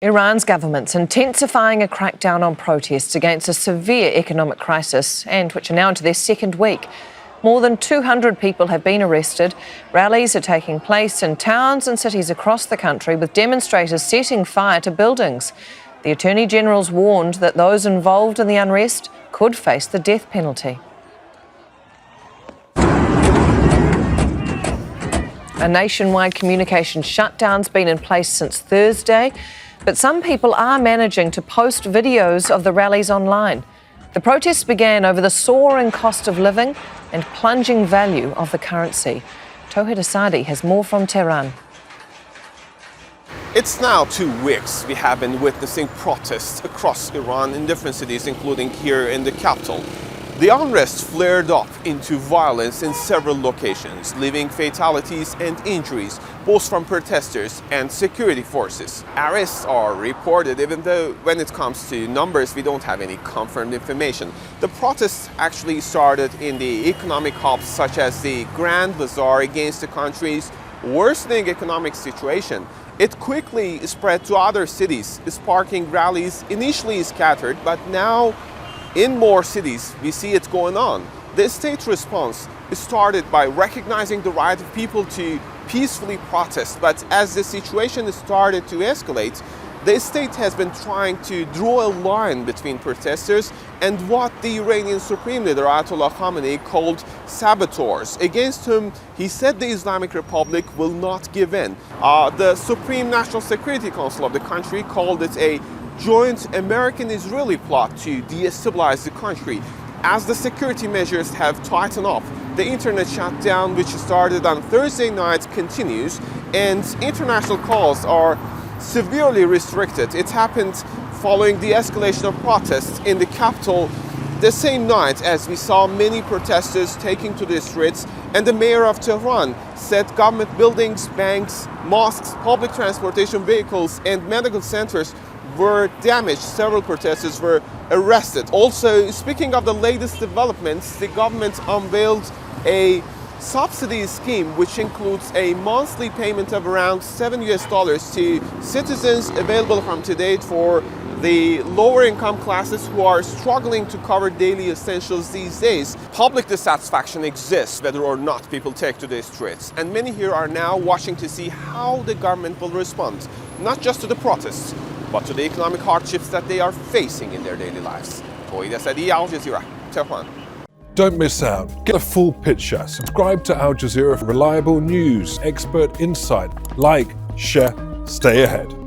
Iran's government's intensifying a crackdown on protests against a severe economic crisis, and which are now into their second week. More than 200 people have been arrested. Rallies are taking place in towns and cities across the country, with demonstrators setting fire to buildings. The Attorney General's warned that those involved in the unrest could face the death penalty. A nationwide communication shutdown's been in place since Thursday, but some people are managing to post videos of the rallies online. The protests began over the soaring cost of living and plunging value of the currency. Tohid Asadi has more from Tehran. It's now 2 weeks we have been witnessing protests across Iran in different cities, including here in the capital. The unrest flared up into violence in several locations, leaving fatalities and injuries, both from protesters and security forces. Arrests are reported, even though when it comes to numbers, we don't have any confirmed information. The protests actually started in the economic hubs, such as the Grand Bazaar, against the country's worsening economic situation. It quickly spread to other cities, sparking rallies initially scattered, but now in more cities, we see it going on. The state response started by recognizing the right of people to peacefully protest, but as the situation started to escalate, the state has been trying to draw a line between protesters and what the Iranian Supreme Leader Ayatollah Khamenei called saboteurs, against whom he said the Islamic Republic will not give in. The Supreme National Security Council of the country called it a joint American-Israeli plot to destabilize the country. As the security measures have tightened up, the internet shutdown, which started on Thursday night, continues, and international calls are severely restricted. It happened following the escalation of protests in the capital the same night as we saw many protesters taking to the streets, and the mayor of Tehran said government buildings, banks, mosques, public transportation vehicles, and medical centers were damaged. Several protesters were arrested. Also, speaking of the latest developments, the government unveiled a subsidy scheme which includes a monthly payment of around $7 to citizens, available from today for the lower income classes who are struggling to cover daily essentials these days. Public dissatisfaction exists whether or not people take to the streets, and many here are now watching to see how the government will respond, not just to the protests, but to the economic hardships that they are facing in their daily lives. Tohid, Asadi, Al Jazeera, Tehran. Don't miss out. Get a full picture. Subscribe to Al Jazeera for reliable news, expert insight. Like, share, stay ahead.